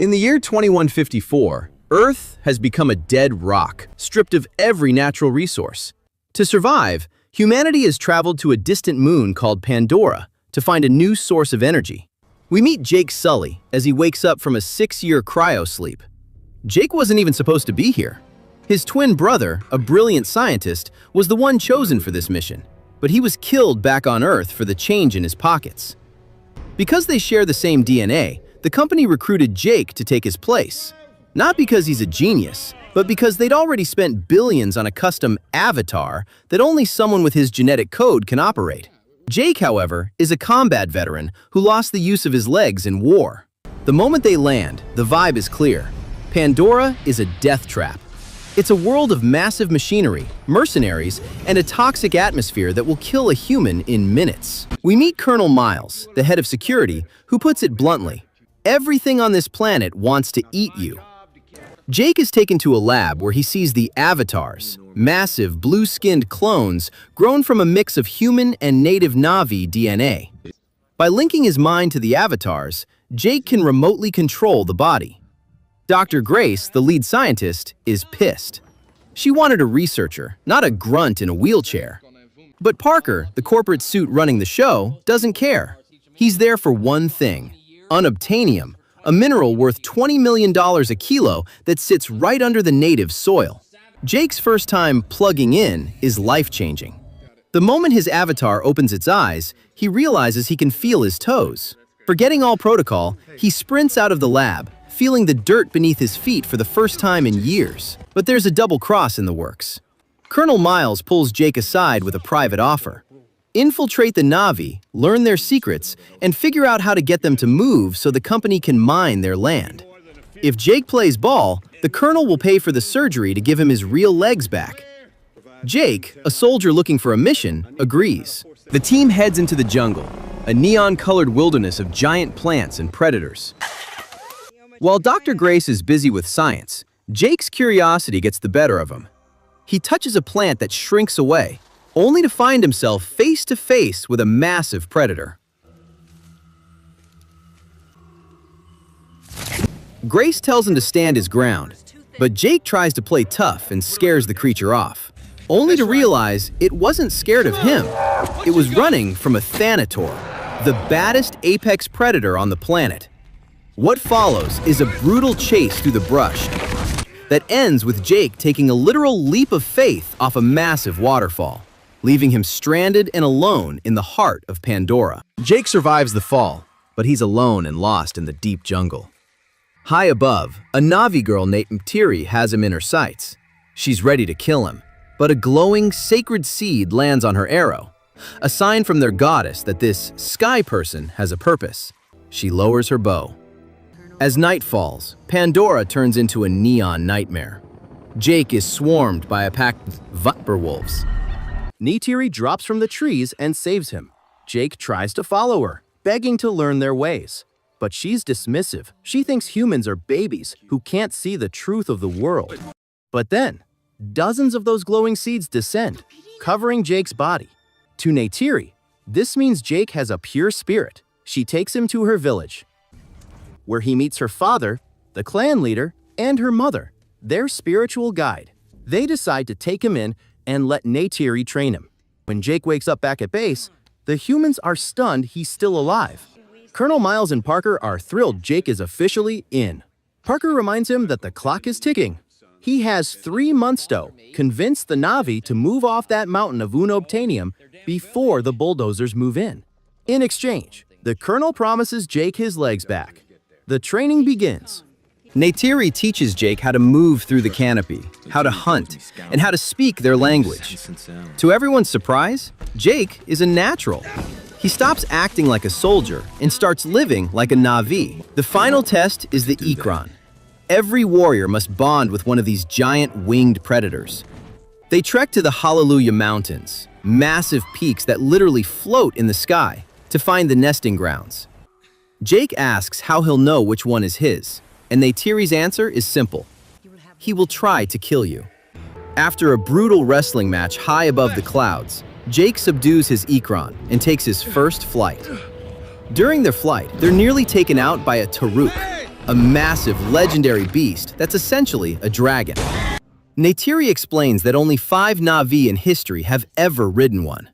In the year 2154, Earth has become a dead rock, stripped of every natural resource. To survive, humanity has traveled to a distant moon called Pandora to find a new source of energy. We meet Jake Sully as he wakes up from a 6-year cryo sleep. Jake wasn't even supposed to be here. His twin brother, a brilliant scientist, was the one chosen for this mission, but he was killed back on Earth for the change in his pockets. Because they share the same DNA, the company recruited Jake to take his place. Not because he's a genius, but because they'd already spent billions on a custom avatar that only someone with his genetic code can operate. Jake, however, is a combat veteran who lost the use of his legs in war. The moment they land, the vibe is clear. Pandora is a death trap. It's a world of massive machinery, mercenaries, and a toxic atmosphere that will kill a human in minutes. We meet Colonel Miles, the head of security, who puts it bluntly: everything on this planet wants to eat you. Jake is taken to a lab where he sees the avatars, massive blue-skinned clones grown from a mix of human and native Na'vi DNA. By linking his mind to the avatars, Jake can remotely control the body. Dr. Grace, the lead scientist, is pissed. She wanted a researcher, not a grunt in a wheelchair. But Parker, the corporate suit running the show, doesn't care. He's there for one thing: unobtainium, a mineral worth $20 million a kilo that sits right under the native soil. Jake's first time plugging in is life-changing. The moment his avatar opens its eyes, he realizes he can feel his toes. Forgetting all protocol, he sprints out of the lab, feeling the dirt beneath his feet for the first time in years. But there's a double cross in the works. Colonel Miles pulls Jake aside with a private offer. Infiltrate the Na'vi, learn their secrets, and figure out how to get them to move so the company can mine their land. If Jake plays ball, the colonel will pay for the surgery to give him his real legs back. Jake, a soldier looking for a mission, agrees. The team heads into the jungle, a neon-colored wilderness of giant plants and predators. While Dr. Grace is busy with science, Jake's curiosity gets the better of him. He touches a plant that shrinks away, only to find himself face to face with a massive predator. Grace tells him to stand his ground, but Jake tries to play tough and scares the creature off, only to realize it wasn't scared of him. It was running from a Thanator, the baddest apex predator on the planet. What follows is a brutal chase through the brush that ends with Jake taking a literal leap of faith off a massive waterfall, leaving him stranded and alone in the heart of Pandora. Jake survives the fall, but he's alone and lost in the deep jungle. High above, a Na'vi girl named Mtiri has him in her sights. She's ready to kill him, but a glowing, sacred seed lands on her arrow, a sign from their goddess that this sky person has a purpose. She lowers her bow. As night falls, Pandora turns into a neon nightmare. Jake is swarmed by a pack of viper wolves. Neytiri drops from the trees and saves him. Jake tries to follow her, begging to learn their ways. But she's dismissive. She thinks humans are babies who can't see the truth of the world. But then, dozens of those glowing seeds descend, covering Jake's body. To Neytiri, this means Jake has a pure spirit. She takes him to her village, where he meets her father, the clan leader, and her mother, their spiritual guide. They decide to take him in and let Neytiri train him. When Jake wakes up back at base, the humans are stunned he's still alive. Colonel Miles and Parker are thrilled Jake is officially in. Parker reminds him that the clock is ticking. He has 3 months to convince the Na'vi to move off that mountain of unobtainium before the bulldozers move in. In exchange, the colonel promises Jake his legs back. The training begins. Neytiri teaches Jake how to move through the canopy, how to hunt, and how to speak their language. To everyone's surprise, Jake is a natural. He stops acting like a soldier and starts living like a Na'vi. The final test is the Ikran. Every warrior must bond with one of these giant winged predators. They trek to the Hallelujah Mountains, massive peaks that literally float in the sky, to find the nesting grounds. Jake asks how he'll know which one is his, and Neytiri's answer is simple: he will try to kill you. After a brutal wrestling match high above the clouds, Jake subdues his Ikran and takes his first flight. During their flight, they're nearly taken out by a Taruk, a massive, legendary beast that's essentially a dragon. Neytiri explains that only 5 Na'vi in history have ever ridden one.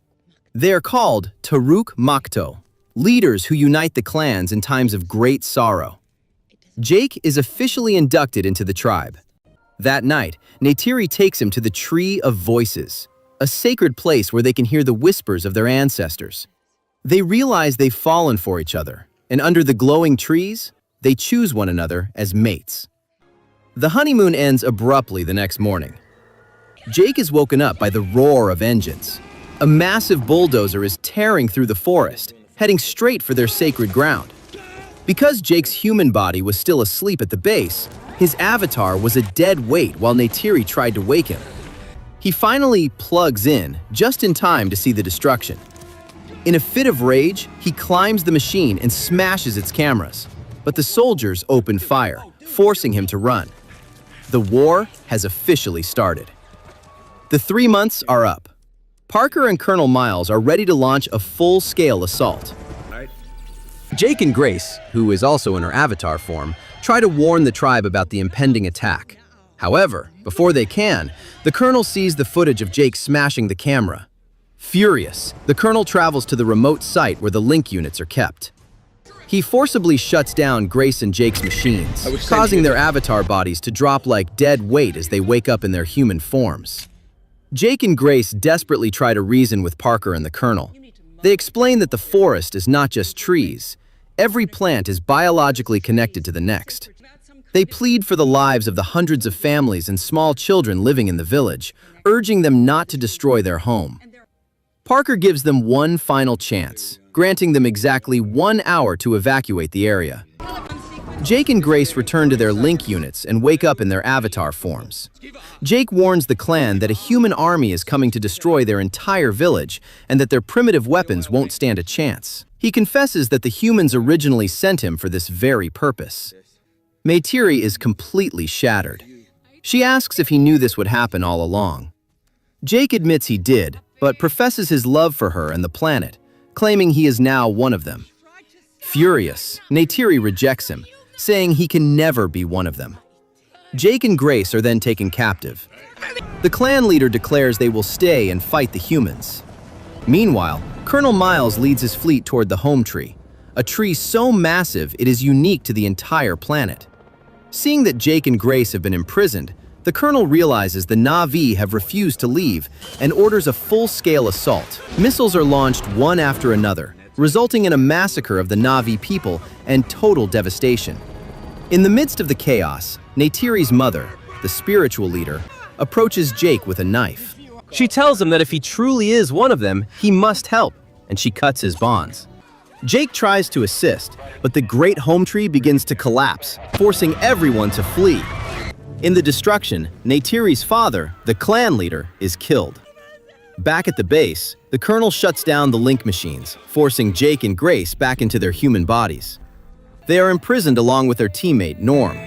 They are called Taruk Makto, leaders who unite the clans in times of great sorrow. Jake is officially inducted into the tribe. That night, Neytiri takes him to the Tree of Voices, a sacred place where they can hear the whispers of their ancestors. They realize they've fallen for each other, and under the glowing trees, they choose one another as mates. The honeymoon ends abruptly the next morning. Jake is woken up by the roar of engines. A massive bulldozer is tearing through the forest, heading straight for their sacred ground. Because Jake's human body was still asleep at the base, his avatar was a dead weight while Neytiri tried to wake him. He finally plugs in, just in time to see the destruction. In a fit of rage, he climbs the machine and smashes its cameras. But the soldiers open fire, forcing him to run. The war has officially started. The 3 months are up. Parker and Colonel Miles are ready to launch a full-scale assault. Jake and Grace, who is also in her avatar form, try to warn the tribe about the impending attack. However, before they can, the Colonel sees the footage of Jake smashing the camera. Furious, the Colonel travels to the remote site where the link units are kept. He forcibly shuts down Grace and Jake's machines, causing their avatar bodies to drop like dead weight as they wake up in their human forms. Jake and Grace desperately try to reason with Parker and the Colonel. They explain that the forest is not just trees. Every plant is biologically connected to the next. They plead for the lives of the hundreds of families and small children living in the village, urging them not to destroy their home. Parker gives them one final chance, granting them exactly 1 hour to evacuate the area. Jake and Grace return to their link units and wake up in their avatar forms. Jake warns the clan that a human army is coming to destroy their entire village and that their primitive weapons won't stand a chance. He confesses that the humans originally sent him for this very purpose. Neytiri is completely shattered. She asks if he knew this would happen all along. Jake admits he did, but professes his love for her and the planet, claiming he is now one of them. Furious, Neytiri rejects him, saying he can never be one of them. Jake and Grace are then taken captive. The clan leader declares they will stay and fight the humans. Meanwhile, Colonel Miles leads his fleet toward the home tree, a tree so massive it is unique to the entire planet. Seeing that Jake and Grace have been imprisoned, the Colonel realizes the Na'vi have refused to leave and orders a full-scale assault. Missiles are launched one after another, resulting in a massacre of the Na'vi people and total devastation. In the midst of the chaos, Neytiri's mother, the spiritual leader, approaches Jake with a knife. She tells him that if he truly is one of them, he must help, and she cuts his bonds. Jake tries to assist, but the great home tree begins to collapse, forcing everyone to flee. In the destruction, Neytiri's father, the clan leader, is killed. Back at the base, the Colonel shuts down the link machines, forcing Jake and Grace back into their human bodies. They are imprisoned along with their teammate, Norm.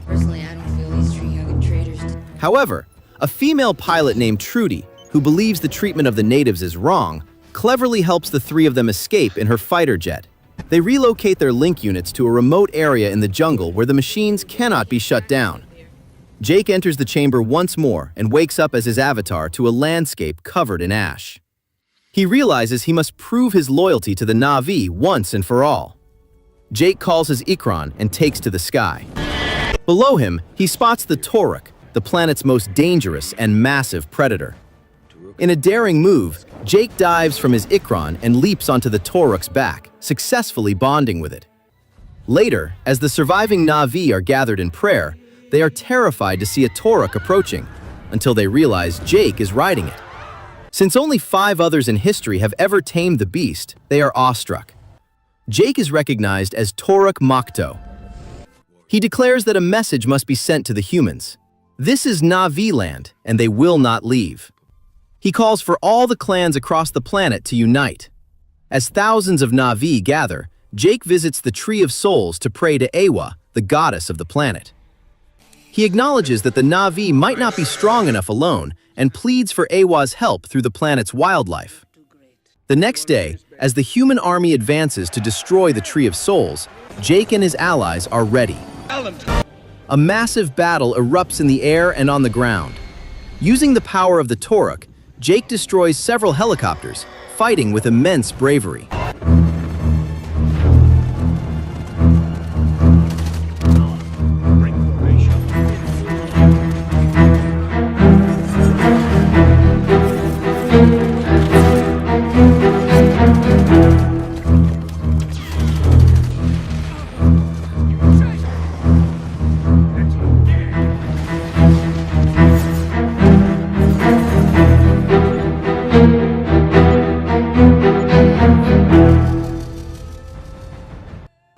Personally, I don't feel these tree-hugging traitors. However, a female pilot named Trudy, who believes the treatment of the natives is wrong, cleverly helps the 3 of them escape in her fighter jet. They relocate their link units to a remote area in the jungle where the machines cannot be shut down. Jake enters the chamber once more and wakes up as his avatar to a landscape covered in ash. He realizes he must prove his loyalty to the Na'vi once and for all. Jake calls his Ikran and takes to the sky. Below him, he spots the Toruk, the planet's most dangerous and massive predator. In a daring move, Jake dives from his Ikran and leaps onto the Toruk's back, successfully bonding with it. Later, as the surviving Na'vi are gathered in prayer, they are terrified to see a Toruk approaching, until they realize Jake is riding it. Since only 5 others in history have ever tamed the beast, they are awestruck. Jake is recognized as Taruk Makto. He declares that a message must be sent to the humans. This is Na'vi land, and they will not leave. He calls for all the clans across the planet to unite. As thousands of Na'vi gather, Jake visits the Tree of Souls to pray to Awa, the goddess of the planet. He acknowledges that the Na'vi might not be strong enough alone and pleads for Awa's help through the planet's wildlife. The next day, as the human army advances to destroy the Tree of Souls, Jake and his allies are ready. A massive battle erupts in the air and on the ground. Using the power of the Toruk, Jake destroys several helicopters, fighting with immense bravery.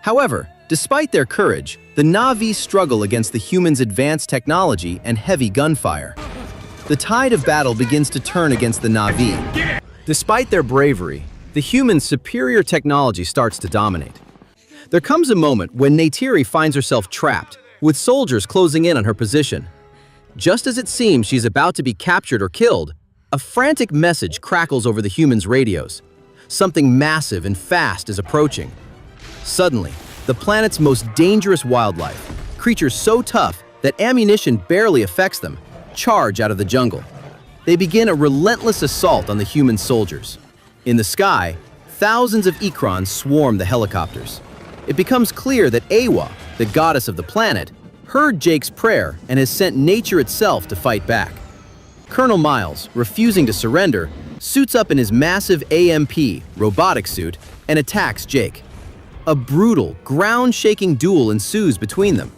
However, despite their courage, the Na'vi struggle against the humans' advanced technology and heavy gunfire. The tide of battle begins to turn against the Na'vi. Despite their bravery, the humans' superior technology starts to dominate. There comes a moment when Neytiri finds herself trapped, with soldiers closing in on her position. Just as it seems she's about to be captured or killed, a frantic message crackles over the humans' radios. Something massive and fast is approaching. Suddenly, the planet's most dangerous wildlife, creatures so tough that ammunition barely affects them, charge out of the jungle. They begin a relentless assault on the human soldiers. In the sky, thousands of Ikrons swarm the helicopters. It becomes clear that Awa, the goddess of the planet, heard Jake's prayer and has sent nature itself to fight back. Colonel Miles, refusing to surrender, suits up in his massive AMP robotic suit and attacks Jake. A brutal, ground-shaking duel ensues between them.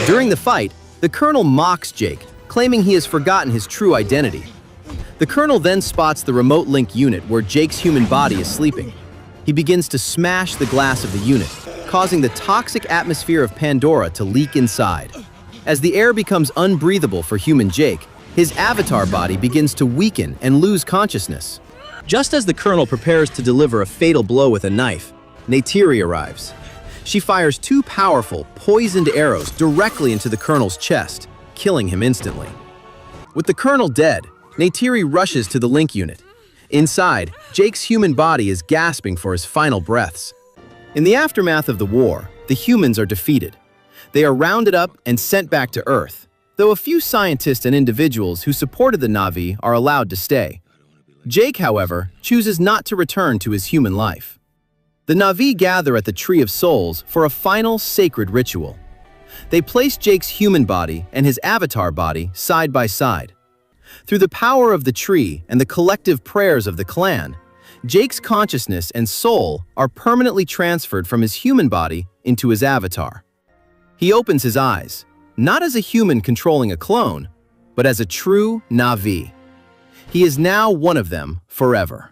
During the fight, the Colonel mocks Jake, claiming he has forgotten his true identity. The Colonel then spots the remote link unit where Jake's human body is sleeping. He begins to smash the glass of the unit, causing the toxic atmosphere of Pandora to leak inside. As the air becomes unbreathable for human Jake, his avatar body begins to weaken and lose consciousness. Just as the Colonel prepares to deliver a fatal blow with a knife, Neytiri arrives. She fires two powerful, poisoned arrows directly into the Colonel's chest, killing him instantly. With the Colonel dead, Neytiri rushes to the link unit. Inside, Jake's human body is gasping for his final breaths. In the aftermath of the war, the humans are defeated. They are rounded up and sent back to Earth, though a few scientists and individuals who supported the Na'vi are allowed to stay. Jake, however, chooses not to return to his human life. The Na'vi gather at the Tree of Souls for a final sacred ritual. They place Jake's human body and his avatar body side by side. Through the power of the tree and the collective prayers of the clan, Jake's consciousness and soul are permanently transferred from his human body into his avatar. He opens his eyes, not as a human controlling a clone, but as a true Na'vi. He is now one of them forever.